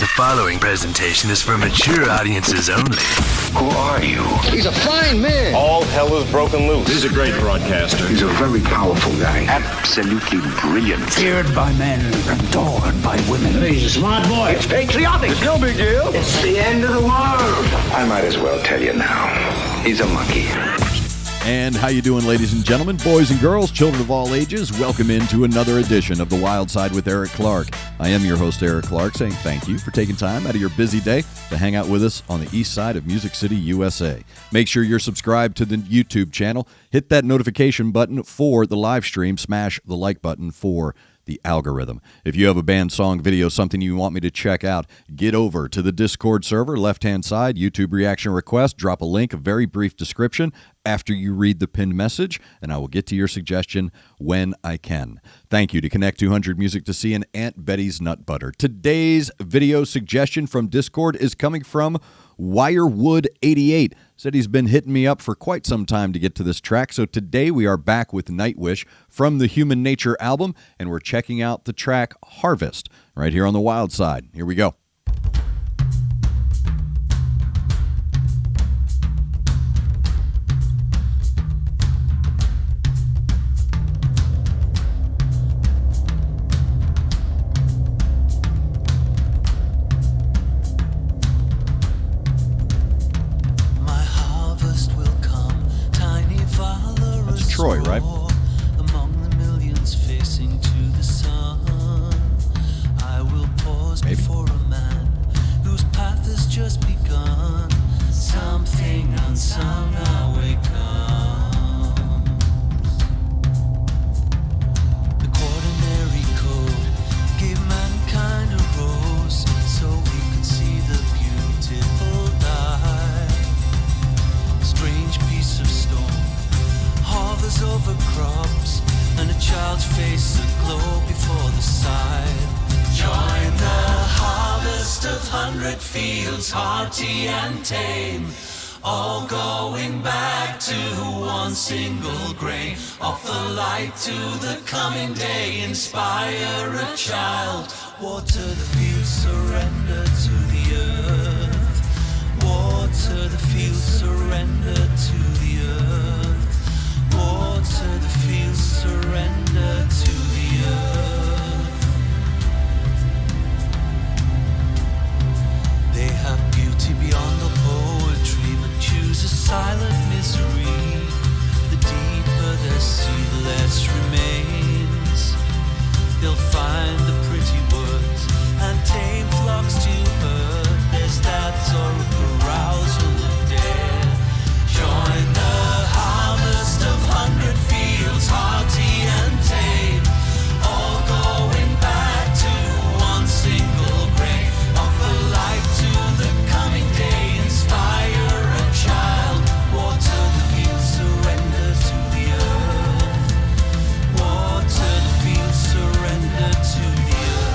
The following presentation is for mature audiences only. Who are you? He's a fine man. All hell is broken loose. He's a great broadcaster. He's a very powerful guy. Absolutely brilliant. Feared by men, adored by women. He's a smart boy. It's patriotic. It's no big deal. It's the end of the world. I might as well tell you now. He's a monkey. And how you doing, ladies and gentlemen, boys and girls, children of all ages? Welcome into another edition of The Wyldeside with Eric Clark. I am your host, Eric Clark, saying thank you for taking time out of your busy day to hang out with us on the east side of Music City, USA. Make sure you're subscribed to the YouTube channel. Hit that notification button for the live stream. Smash the like button for the algorithm. If you have a band, song, video, something you want me to check out, get over to the Discord server, left-hand side, YouTube reaction request, drop a link, a very brief description after you read the pinned message, and I will get to your suggestion when I can. Thank you to Connect 200 Music to See and Aunt Betty's Nut Butter. Today's video suggestion from Discord is coming from Wirewood88. Said he's been hitting me up for quite some time to get to this track, so today we are back with Nightwish from the HumanNature album, and we're checking out the track Harvest right here on the Wyldeside. Here we go. Troy, right? Among the millions facing to the sun, I will pause before a man whose path has just begun. Something unsung now comes. The quaternary code gave mankind a rose so we could see the beautiful die. Strange piece of stone hovers over crops, and a child's face aglow before the sight. Join the harvest of 100 fields, hearty and tame, all going back to one single grain. Offer light to the coming day, inspire a child. Water the fields, surrender to the earth. Water the fields, surrender to the earth. Water the fields, surrender to the earth. They have beauty beyond the poetry, but choose a silent misery. The deeper their sea, the less remains. They'll find the pretty words and tame flocks to herd. There's that sort of arousal of dare. Join the harvest of 100 fields, hearty and tame, all going back to one single grain. Offer light to the coming day, inspire a child. Water the fields, surrender to the earth. Water the fields, surrender to the earth.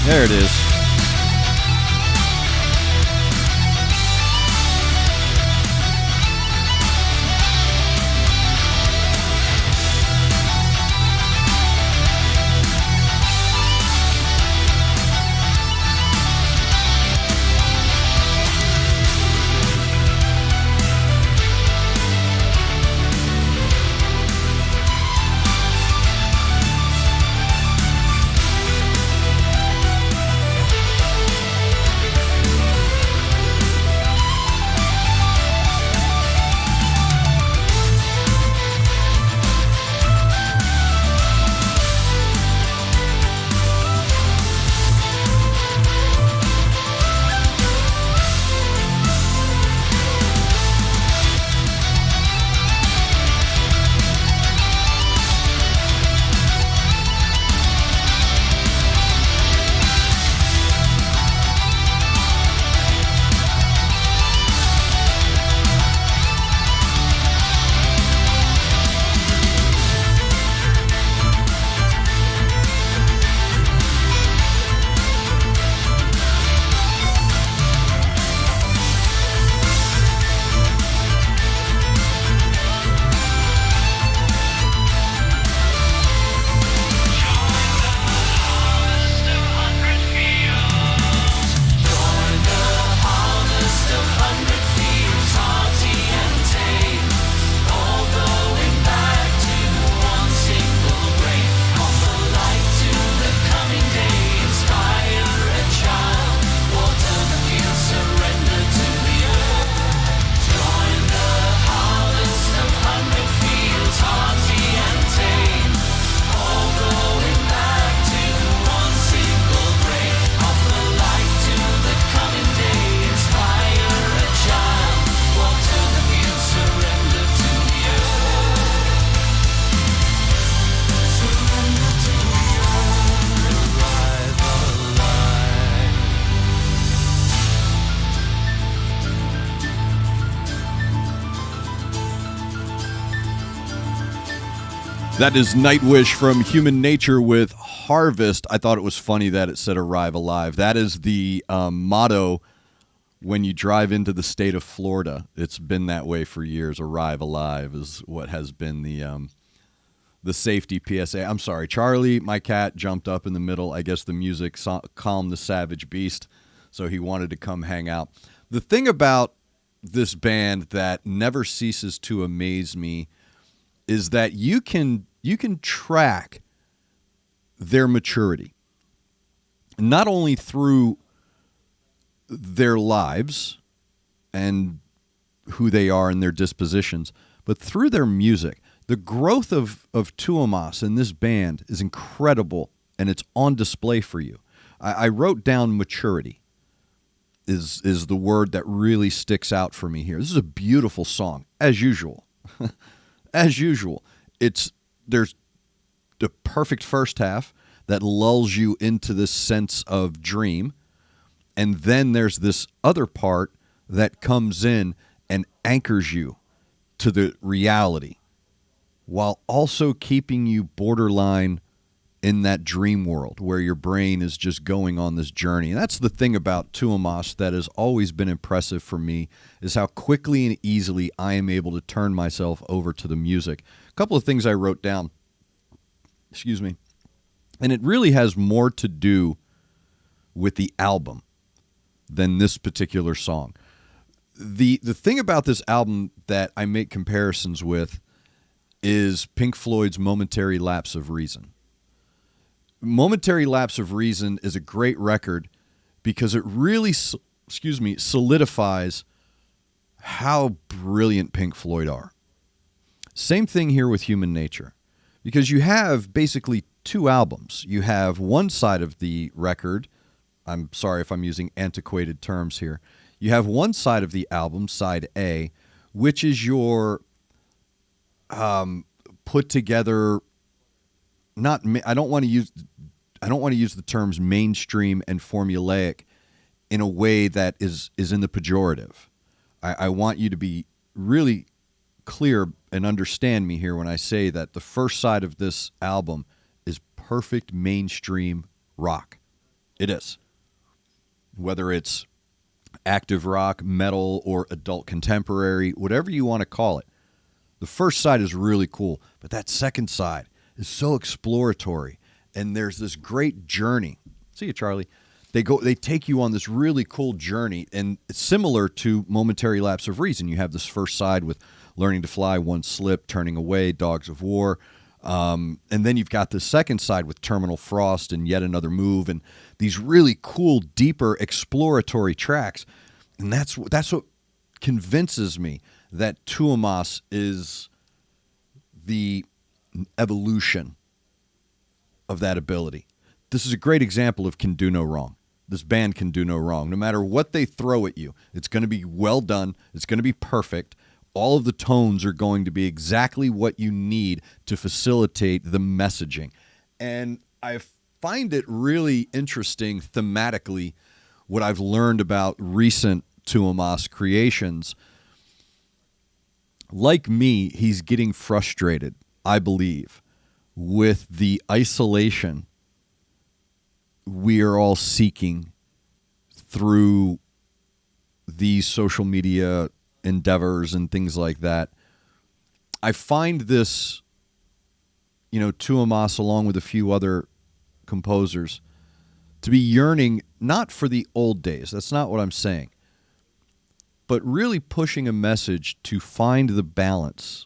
There it is. That is Nightwish from HumanNature with Harvest. I thought it was funny that it said arrive alive. That is the motto when you drive into the state of Florida. It's been that way for years. Arrive alive is what has been the safety PSA. I'm sorry, Charlie, my cat, jumped up in the middle. I guess the music calmed the savage beast, so he wanted to come hang out. The thing about this band that never ceases to amaze me is that you can track their maturity, not only through their lives and who they are and their dispositions, but through their music. The growth of Tuomas in this band is incredible, and it's on display for you. I wrote down maturity is the word that really sticks out for me here. This is a beautiful song, as usual. As usual, there's the perfect first half that lulls you into this sense of dream, and then there's this other part that comes in and anchors you to the reality while also keeping you borderline in that dream world where your brain is just going on this journey. And that's the thing about Tuomas that has always been impressive for me, is how quickly and easily I am able to turn myself over to the music. A couple of things I wrote down, and it really has more to do with the album than this particular song. The thing about this album that I make comparisons with is Pink Floyd's Momentary Lapse of Reason. Momentary Lapse of Reason is a great record because it really, solidifies how brilliant Pink Floyd are. Same thing here with HumanNature, because you have basically two albums. You have one side of the record. I'm sorry if I'm using antiquated terms here. You have one side of the album, side A, which is your put together. I don't want to use the terms mainstream and formulaic in a way that is in the pejorative. I want you to be really clear and understand me here when I say that the first side of this album is perfect mainstream rock. It is. Whether it's active rock, metal, or adult contemporary, whatever you want to call it. The first side is really cool, but that second side is so exploratory, and there's this great journey. See you, Charlie. They take you on this really cool journey, and it's similar to Momentary Lapse of Reason. You have this first side with Learning to Fly, One Slip, Turning Away, Dogs of War, and then you've got the second side with Terminal Frost and Yet Another Move, and these really cool, deeper, exploratory tracks. And that's what convinces me that Tuomas is the evolution of that ability. This is a great example of can do no wrong. This band can do no wrong. No matter what they throw at you, it's going to be well done. It's going to be perfect. All of the tones are going to be exactly what you need to facilitate the messaging. And I find it really interesting thematically what I've learned about recent Tuomas creations. Like me, he's getting frustrated, I believe, with the isolation we are all seeking through these social media endeavors and things like that. I find this, Tuomas, along with a few other composers, to be yearning not for the old days. That's not what I'm saying. But really pushing a message to find the balance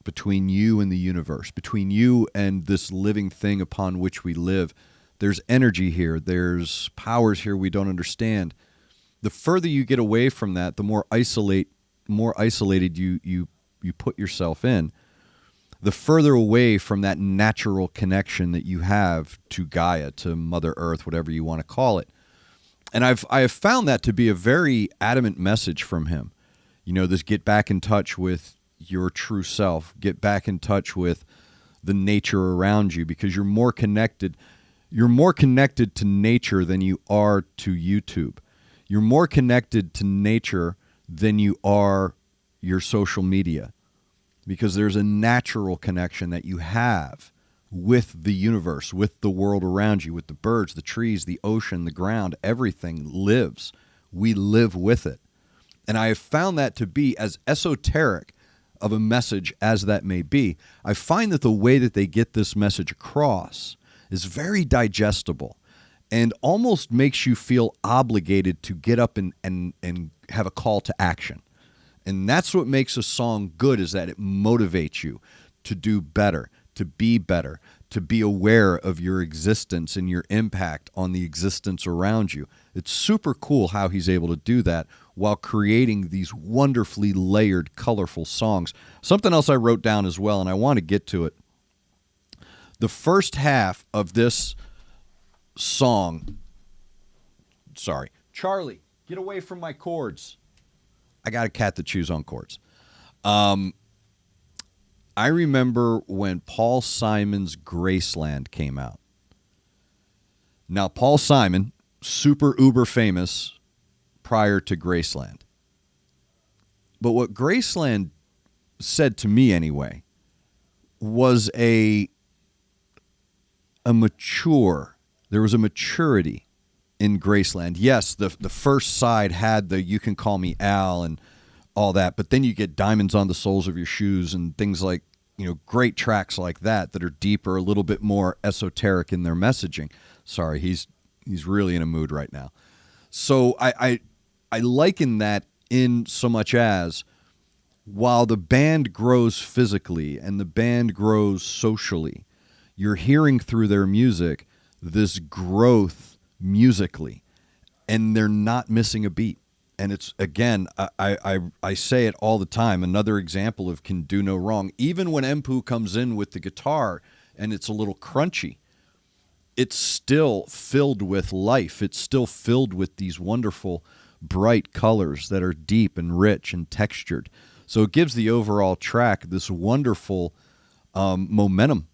between you and the universe, between you and this living thing upon which we live. There's energy here. There's powers here we don't understand. The further you get away from that, the more isolated you put yourself in, the further away from that natural connection that you have to Gaia, to Mother Earth, whatever you want to call it. And I have found that to be a very adamant message from him. This get back in touch with your true self, get back in touch with the nature around you, because you're more connected. You're more connected to nature than you are to YouTube. You're more connected to nature than you are your social media. because there's a natural connection that you have with the universe, with the world around you, with the birds, the trees, the ocean, the ground. Everything lives. We live with it. And I have found that to be as esoteric of a message as that may be. I find that the way that they get this message across is very digestible and almost makes you feel obligated to get up and have a call to action. And that's what makes a song good, is that it motivates you to do better, to be aware of your existence and your impact on the existence around you. It's super cool how he's able to do that while creating these wonderfully layered, colorful songs. Something else I wrote down as well, and I want to get to it. The first half of this song, sorry, Charlie, get away from my chords. I got a cat that chews on chords. I remember when Paul Simon's Graceland came out. Now, Paul Simon, super uber famous prior to Graceland. But what Graceland said to me anyway was there was a maturity in Graceland. Yes, the first side had the You Can Call Me Al and all that, but then you get Diamonds on the Soles of Your Shoes and things like, great tracks like that are deeper, a little bit more esoteric in their messaging. Sorry, he's really in a mood right now. So I liken that in so much as, while the band grows physically and the band grows socially, you're hearing through their music this growth musically, and they're not missing a beat. And it's, again, I say it all the time, another example of Can Do No Wrong. Even when Empu comes in with the guitar and it's a little crunchy, it's still filled with life. It's still filled with these wonderful, bright colors that are deep and rich and textured. So it gives the overall track this wonderful momentum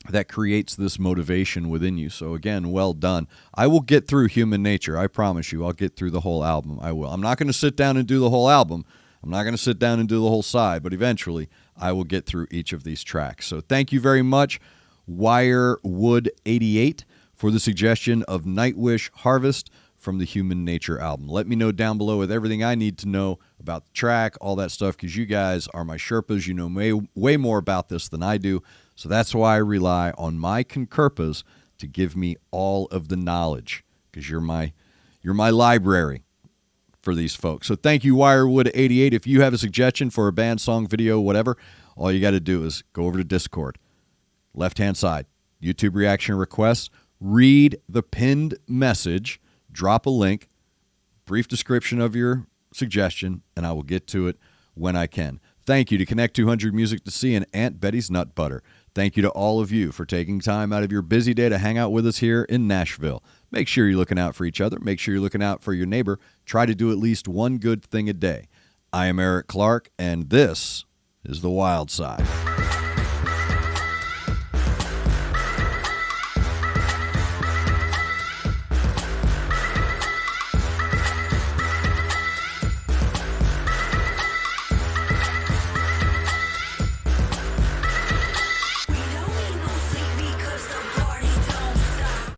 that creates this motivation within you. So again, well done. I will get through HumanNature. I promise you, I'll get through the whole album. I will. I'm not going to sit down and do the whole album. I'm not going to sit down and do the whole side, but eventually I will get through each of these tracks. So thank you very much, Wirewood88, for the suggestion of Nightwish Harvest from the HumanNature album. Let me know down below with everything I need to know about the track, all that stuff, because you guys are my Sherpas. You know way more about this than I do. So that's why I rely on my CONCURPAs to give me all of the knowledge, because you're my library for these folks. So thank you, Wirewood88. If you have a suggestion for a band, song, video, whatever, all you got to do is go over to Discord. Left-hand side, YouTube reaction requests. Read the pinned message. Drop a link, brief description of your suggestion, and I will get to it when I can. Thank you to Connect 200 Music to See and Aunt Betty's Nut Butter. Thank you to all of you for taking time out of your busy day to hang out with us here in Nashville. Make sure you're looking out for each other. Make sure you're looking out for your neighbor. Try to do at least one good thing a day. I am Eric Clark, and this is The Wyldeside.